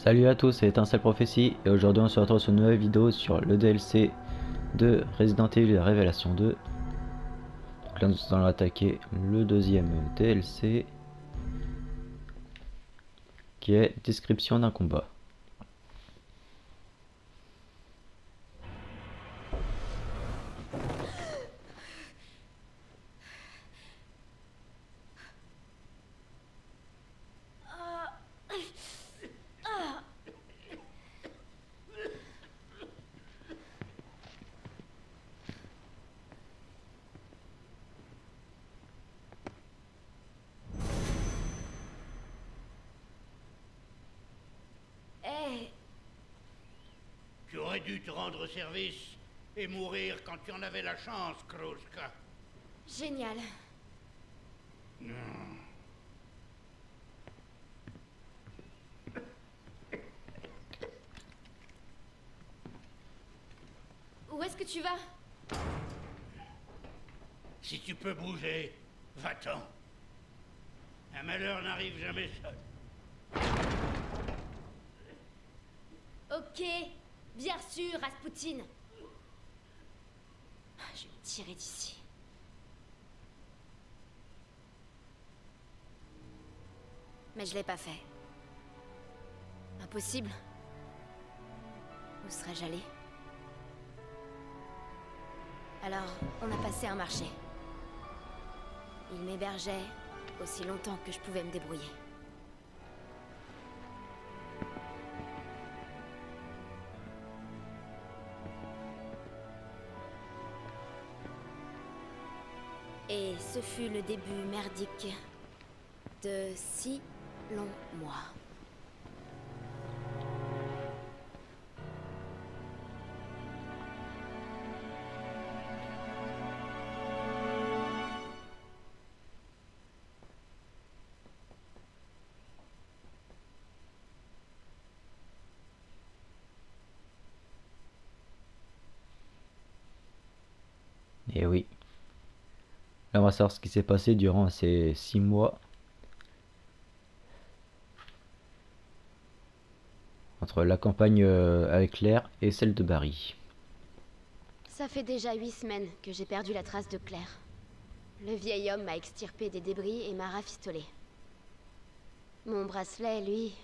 Salut à tous, c'est Étincelle Prophétie et aujourd'hui on se retrouve sur une nouvelle vidéo sur le DLC de Resident Evil Révélation 2. Donc là nous allons attaquer le deuxième DLC qui est Description d'un combat. Hey, Tu aurais dû te rendre service et mourir quand tu en avais la chance, Kruska. génial. Où est-ce que tu vas? Si tu peux bouger, va-t'en. Un malheur n'arrive jamais seul. Ok, bien sûr, Rasputin. Je vais me tirer d'ici. Mais je l'ai pas fait. Impossible. Où serais-je allé? Alors, on a passé un marché. Il m'hébergeait aussi longtemps que je pouvais me débrouiller. Et ce fut le début merdique de 6 longs mois. Et oui. Là on va savoir ce qui s'est passé durant ces 6 mois. Entre la campagne avec Claire et celle de Barry. Ça fait déjà 8 semaines que j'ai perdu la trace de Claire. Le vieil homme m'a extirpé des débris et m'a rafistolé. Mon bracelet, lui,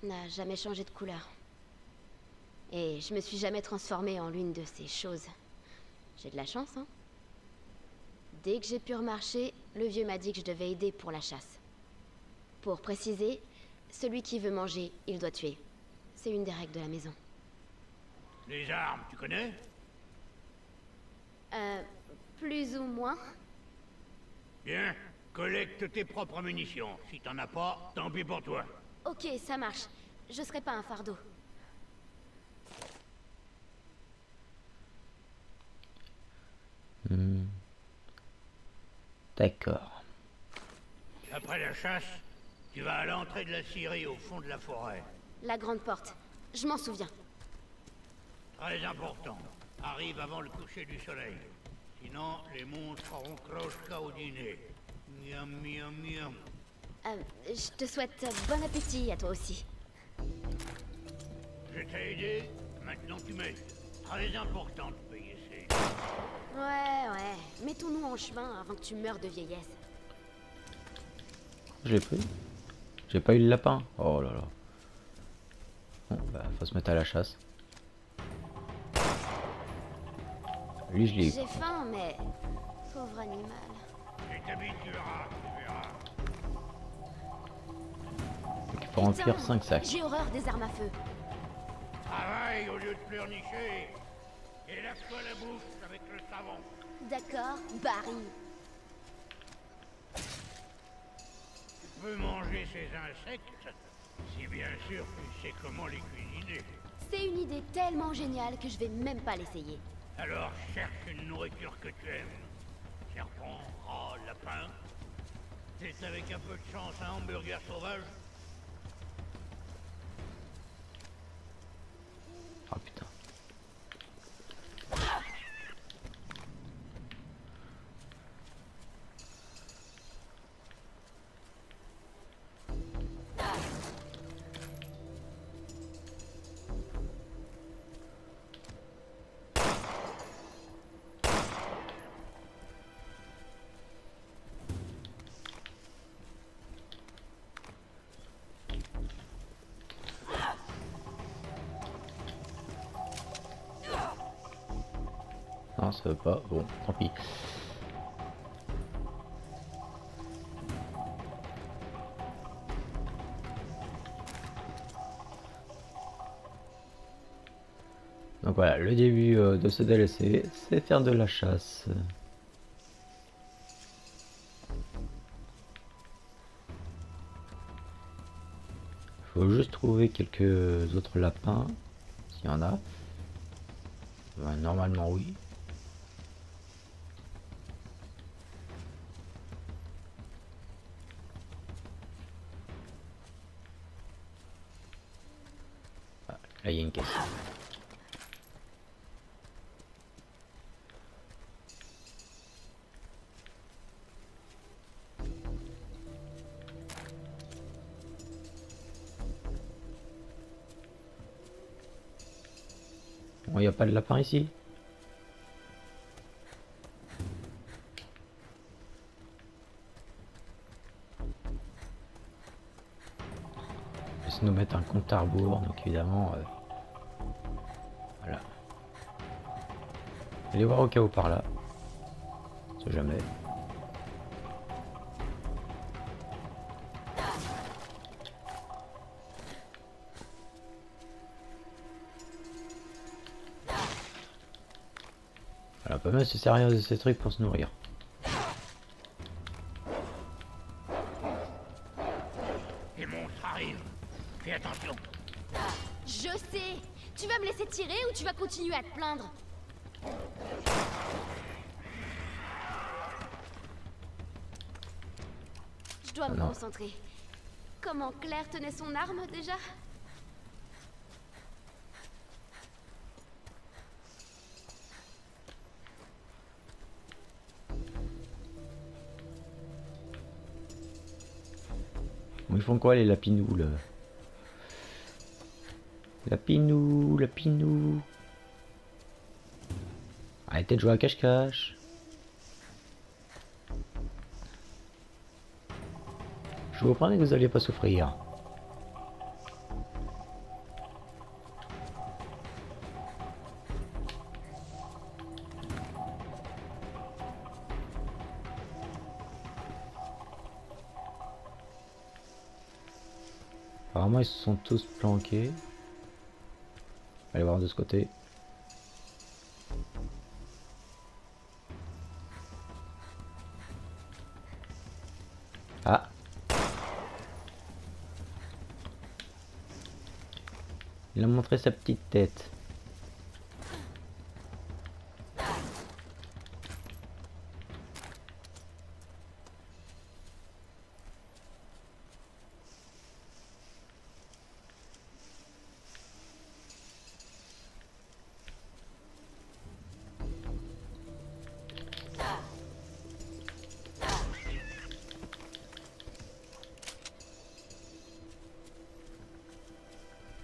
n'a jamais changé de couleur. Et je me suis jamais transformée en l'une de ces choses. J'ai de la chance, hein? Dès que j'ai pu remarcher, le vieux m'a dit que je devais aider pour la chasse. Pour préciser, celui qui veut manger, il doit tuer. C'est une des règles de la maison. Les armes, tu connais? Plus ou moins. Bien, collecte tes propres munitions. Si t'en as pas, tant pis pour toi. Ok, ça marche. Je serai pas un fardeau. D'accord. Après la chasse, tu vas à l'entrée de la scierie au fond de la forêt. La grande porte. Je m'en souviens. Très important. Arrive avant le coucher du soleil. Sinon, les monstres auront Kruska au dîner. Miam, miam, miam. Je te souhaite bon appétit à toi aussi. Je t'ai aidé, maintenant tu m'aides. Très important de payer ces... Ouais. Mettons-nous en chemin avant que tu meurs de vieillesse. J'ai pris. J'ai pas eu le lapin. Oh là là. Bon bah faut se mettre à la chasse. Lui je l'ai eu. J'ai faim, mais... Pauvre animal. Tu t'habitueras, tu verras. Donc il faut remplir 5 sacs. J'ai horreur des armes à feu. Travaille au lieu de pleurnicher. Et lave-toi la bouche avec le savon. D'accord, Barry. Tu peux manger ces insectes, si bien sûr tu sais comment les cuisiner. C'est une idée tellement géniale que je vais même pas l'essayer. Alors cherche une nourriture que tu aimes. Serpent, rat, lapin. C'est avec un peu de chance un hamburger sauvage. Oh putain. Non, ça veut pas. Bon, tant pis. Donc voilà, le début de ce DLC, c'est faire de la chasse. Faut juste trouver quelques autres lapins, s'il y en a. Ben, normalement oui. Ah, là il y a une caisse. Bon, il n'y a pas de lapin ici. Nous mettre un compte à rebours, donc évidemment voilà. Allez voir au cas où par là, on sait jamais. Voilà, pas mal se servir de ces trucs pour se nourrir. Les monstres arrivent. Fais attention. Je sais. Tu vas me laisser tirer ou tu vas continuer à te plaindre? Je dois me concentrer. Comment Claire tenait son arme déjà? Bon, ils font quoi les lapinous là? Lapinou, lapinou. Arrêtez de jouer à cache-cache. Je vous promets que vous n'allez pas souffrir. Apparemment ils se sont tous planqués. Allez voir de ce côté. Ah. Il a montré sa petite tête.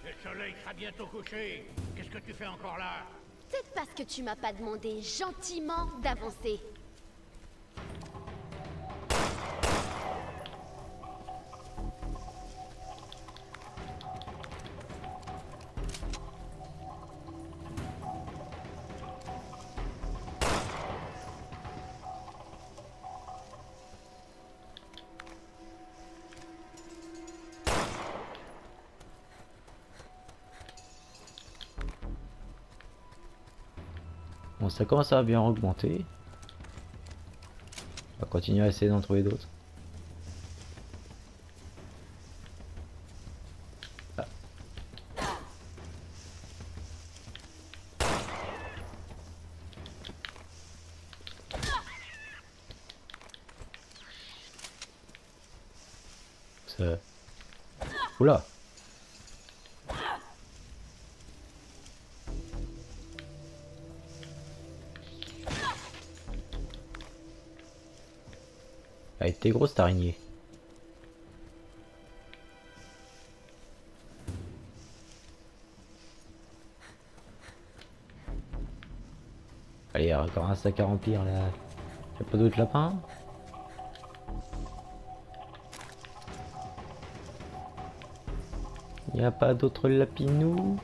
Le soleil sera bientôt couché. Qu'est-ce que tu fais encore là? C'est parce que tu m'as pas demandé gentiment d'avancer. Bon, ça commence à bien augmenter. On va continuer à essayer d'en trouver d'autres. Ah. Ça... Oula! Elle était grosse cette araignée. Allez, il y a encore un sac à remplir là. Y'a pas d'autres lapins? Il n'y a pas d'autres lapinous?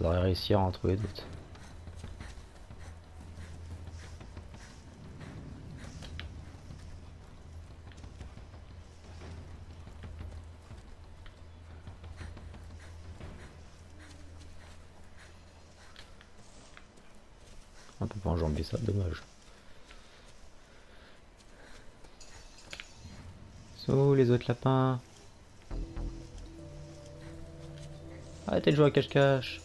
Faudrait réussir à en trouver d'autres. On peut pas enjamber ça, dommage. So, les autres lapins. Arrêtez de jouer à cache-cache.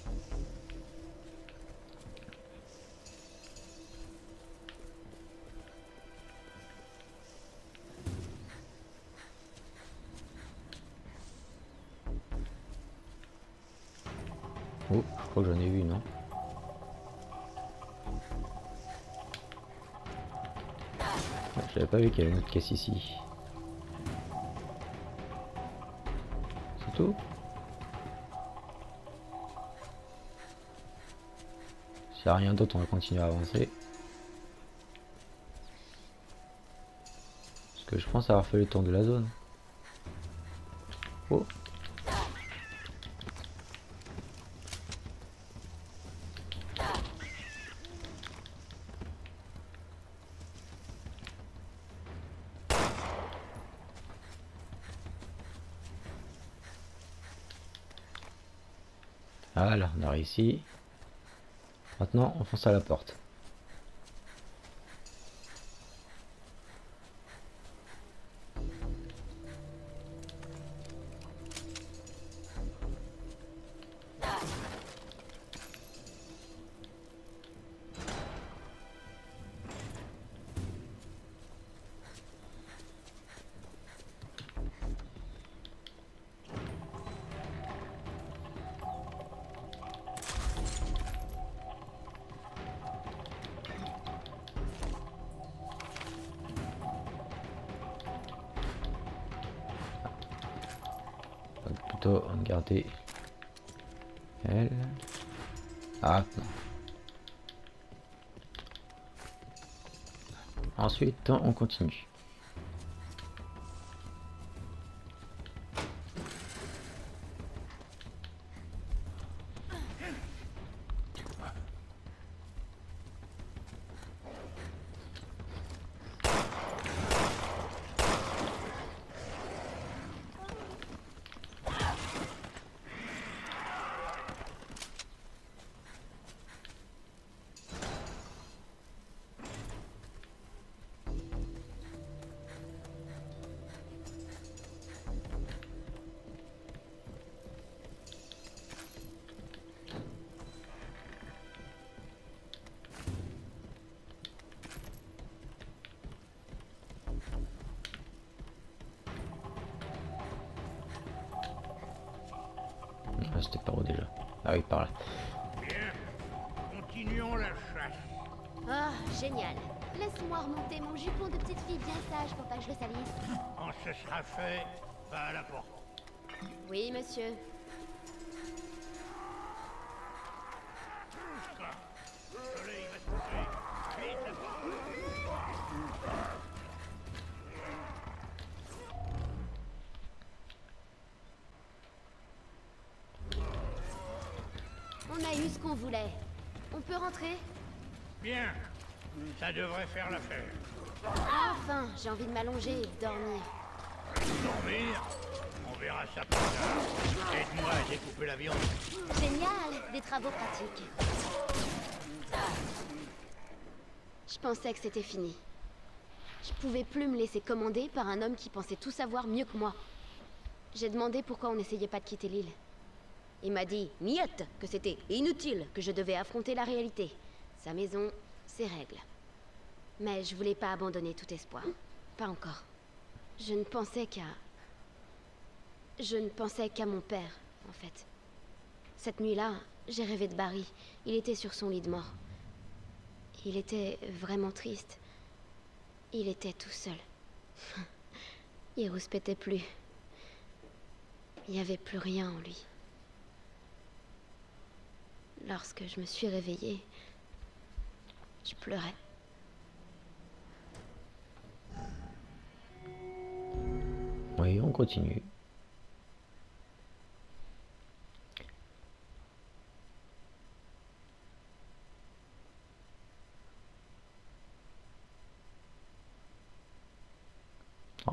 Oh, je crois que j'en ai vu, non? J'avais pas vu qu'il y avait une autre caisse ici. C'est tout? S'il n'y a rien d'autre, on va continuer à avancer. Parce que je pense avoir fait le tour de la zone. Oh! Voilà, on a réussi. Maintenant, on fonce à la porte. Plutôt regarder elle. Ah non. Ensuite on continue. Ah, c'était par où déjà? Ah oui, par là. Bien, continuons la chasse. Ah, génial. Laisse-moi remonter mon jupon de petite fille bien sage pour pas que je le salisse. Quand ce sera fait, va à la porte. Oui, monsieur. Le soleil va se coucher. Vite, la porte. On a eu ce qu'on voulait. On peut rentrer? Bien, ça devrait faire l'affaire. Enfin, j'ai envie de m'allonger et de dormir. Dormir, on verra ça plus tard. Aide-moi à découper la viande. Génial, des travaux pratiques. Je pensais que c'était fini. Je pouvais plus me laisser commander par un homme qui pensait tout savoir mieux que moi. J'ai demandé pourquoi on n'essayait pas de quitter l'île. Il m'a dit, niette, que c'était inutile, que je devais affronter la réalité. Sa maison, ses règles. Mais je voulais pas abandonner tout espoir. Pas encore. Je ne pensais qu'à mon père, en fait. Cette nuit-là, j'ai rêvé de Barry. Il était sur son lit de mort. Il était vraiment triste. Il était tout seul. Il rouspétait plus. Il n'y avait plus rien en lui. Lorsque je me suis réveillée, je pleurais. Oui, on continue.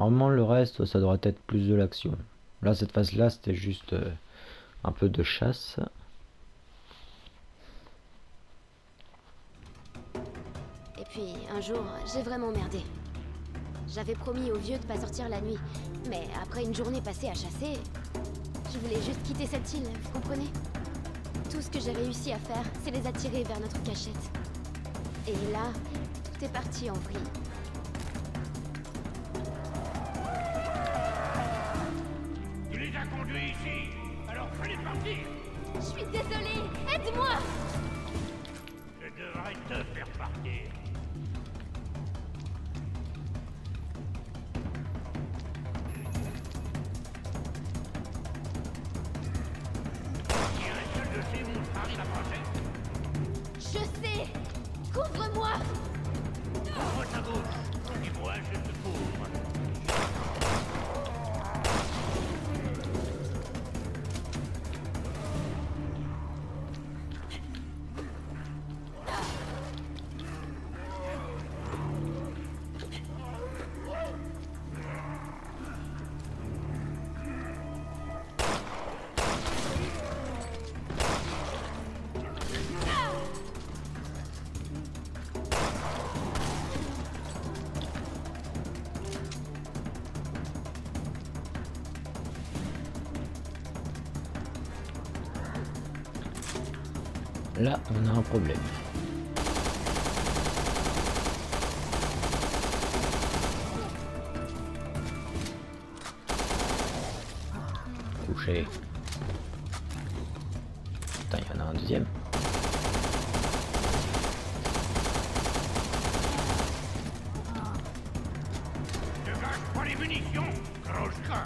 Normalement le reste ça devrait être plus de l'action. Là cette phase là c'était juste un peu de chasse. Et puis, un jour, j'ai vraiment merdé. J'avais promis aux vieux de pas sortir la nuit, mais après une journée passée à chasser, je voulais juste quitter cette île, vous comprenez? Tout ce que j'ai réussi à faire, c'est les attirer vers notre cachette. Et là, tout est parti en vrille. Tu les as conduits ici, alors fallait partir. Je suis désolée, aide-moi! Je devrais te faire partir. Si un seul de ces monstres arrive à passer, Je sais! Couvre-moi! ouvre ta bouche, et moi je te couvre. Là on a un problème. Couché. Putain, il y en a un deuxième. Ne gâche pas les munitions, Kroshka.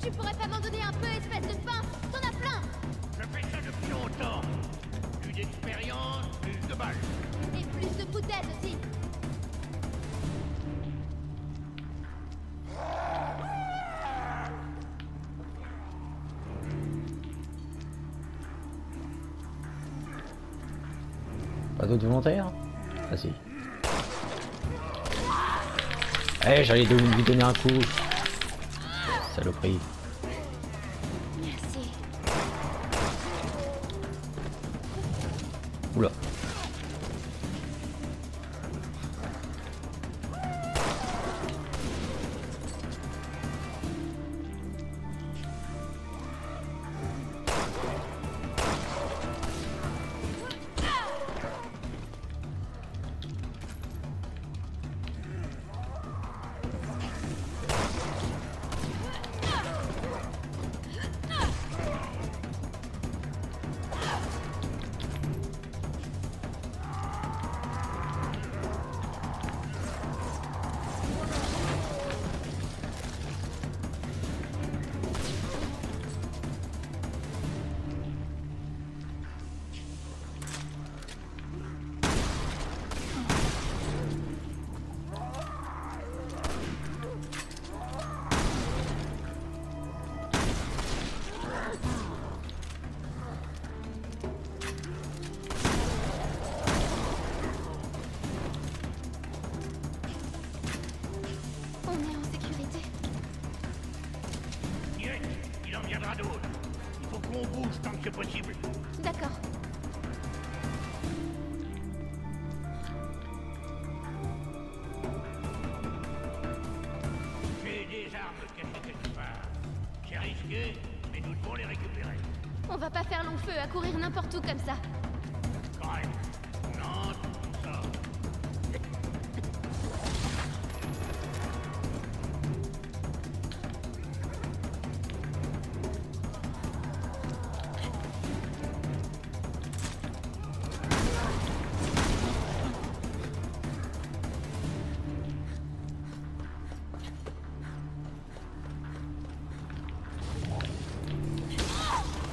Tu pourrais pas m'en donner un peu, espèce de pain? T'en as plein! Je fais ça depuis longtemps. Plus d'expérience, plus de balles. Et plus de foutaise aussi! Pas d'autres volontaires? Ah si. Eh, j'allais lui donner un coup. Saloperie. Merci. Oula. On est en sécurité. Niet, il en viendra d'autres. Il faut qu'on bouge tant que c'est possible. D'accord. J'ai des armes cachées quelque part. C'est risqué, mais nous devons les récupérer. On va pas faire long feu à courir n'importe où comme ça. Correct. On entre, on sort.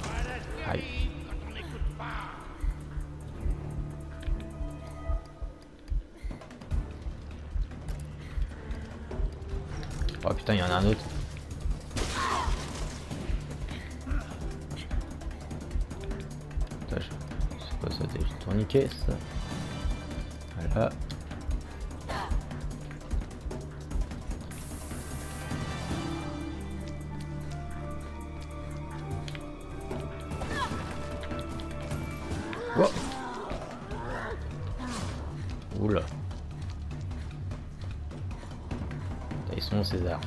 Voilà ce qui Aïe. arrive quand on n'écoute pas. Oh putain, il y en a un autre. Putain, c'est quoi ça, des tourniquets ça? Voilà. Bon César.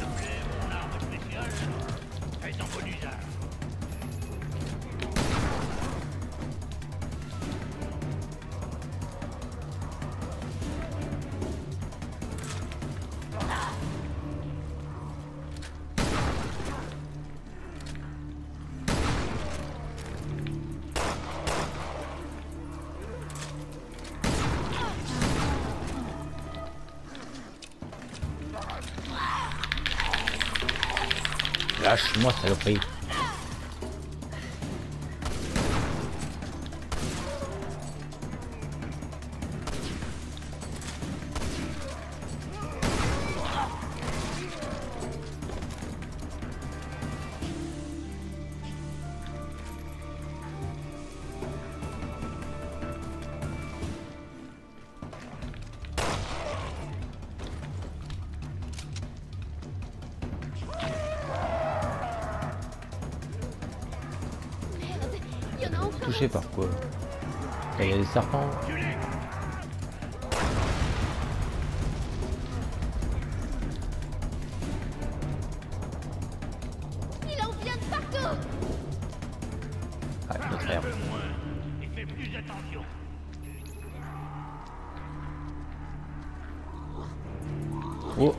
Mon arme spéciale est en bon usage. Lâche-moi, saloperie. Il y en a encore. Touché par quoi? Il y a des serpents. Il en vient de partout. Ah, notre Un herbe. peu moins et fais plus attention. Oh!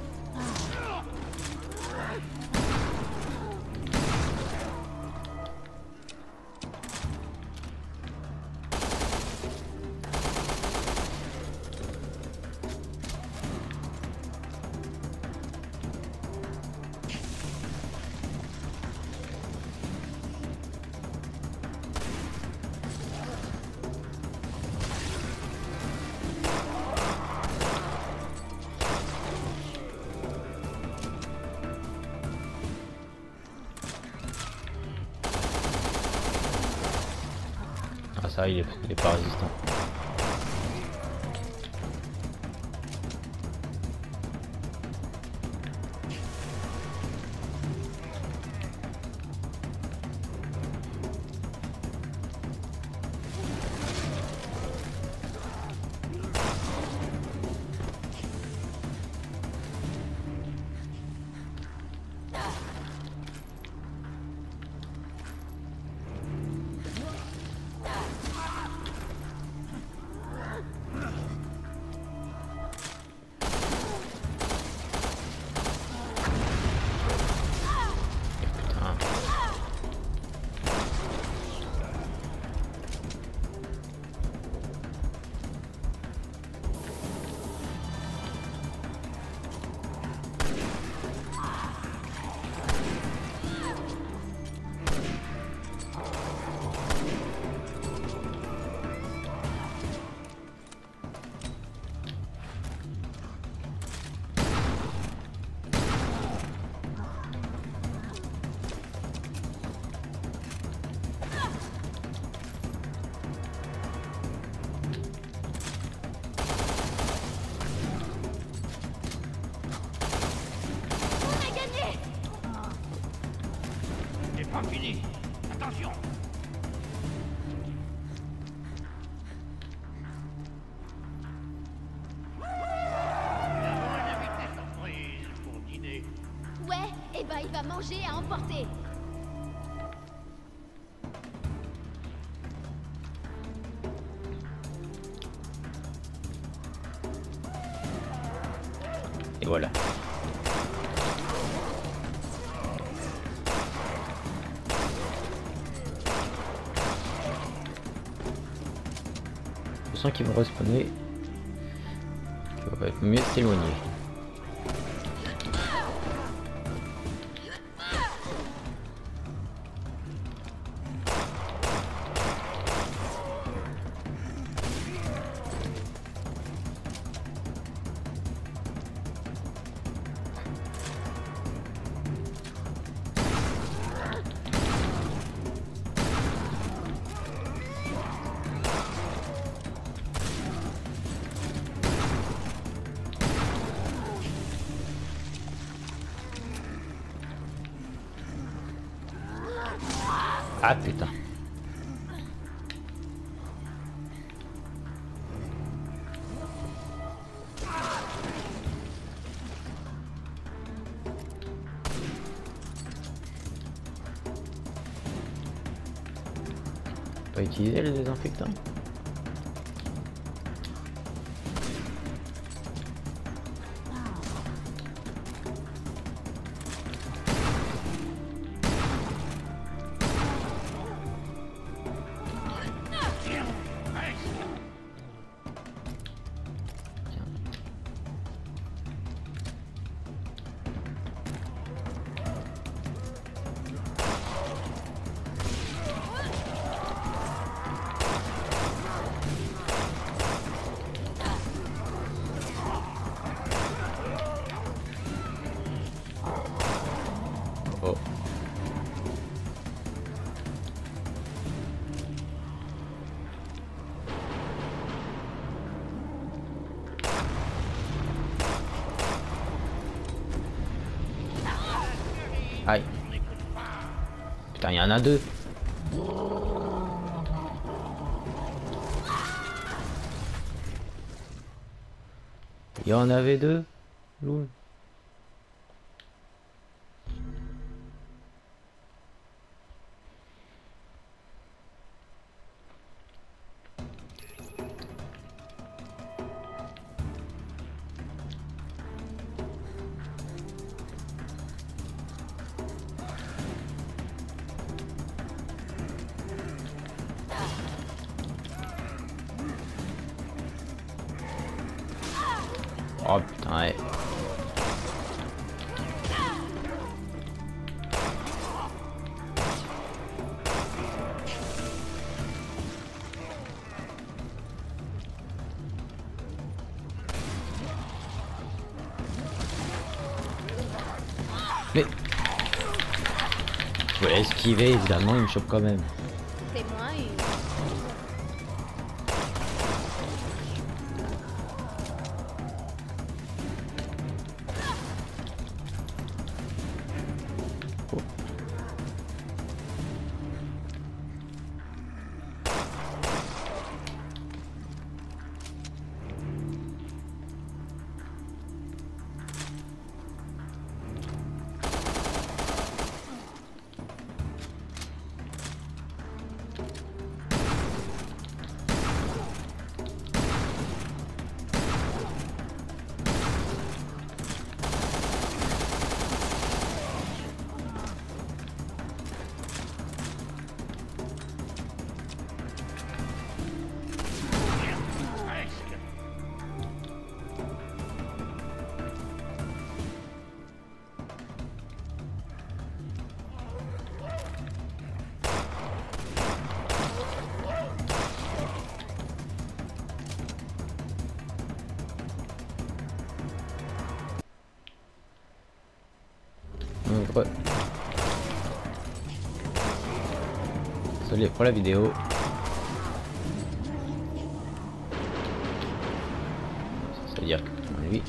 Ah ça, il est pas résistant. Pas fini. Attention. Nous avons un invité surprise pour dîner. Ouais, et bah il va manger à emporter. Et voilà. Je sens qu'ils vont respawner. Il va mieux s'éloigner. Ah putain. pas utilisé le désinfectant? Oh. Aïe. Putain, il y en a deux. Il y en avait deux. Loul. Oh putain, ouais. Mais je voulais esquiver, évidemment, il me chope quand même. C'est moi une. Ouais. Désolé pour la vidéo. C'est-à-dire que lui.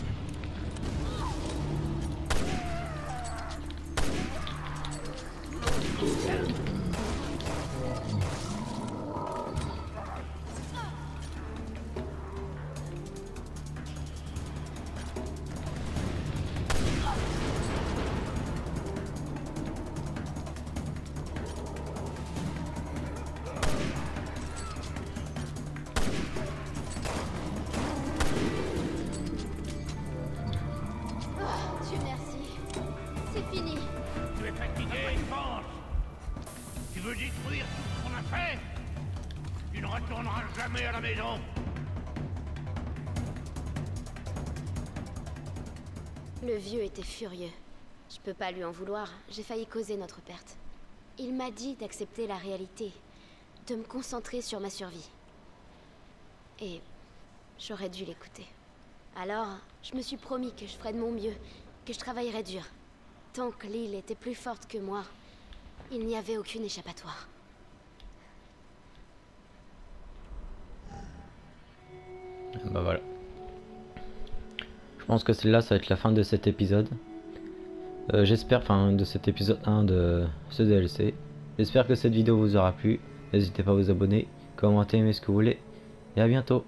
Dieu merci. C'est fini. Tu es fatigué, pense. Tu veux détruire tout ce qu'on a fait? Tu ne retourneras jamais à la maison. Le vieux était furieux. Je peux pas lui en vouloir, j'ai failli causer notre perte. Il m'a dit d'accepter la réalité, de me concentrer sur ma survie. Et j'aurais dû l'écouter. Alors, je me suis promis que je ferais de mon mieux, que je travaillerais dur. Tant que l'île était plus forte que moi, il n'y avait aucune échappatoire. Bah voilà. Je pense que celle-là, ça va être la fin de cet épisode. J'espère, enfin de cet épisode 1 de ce DLC. J'espère que cette vidéo vous aura plu. N'hésitez pas à vous abonner, commenter, aimer ce que vous voulez. Et à bientôt.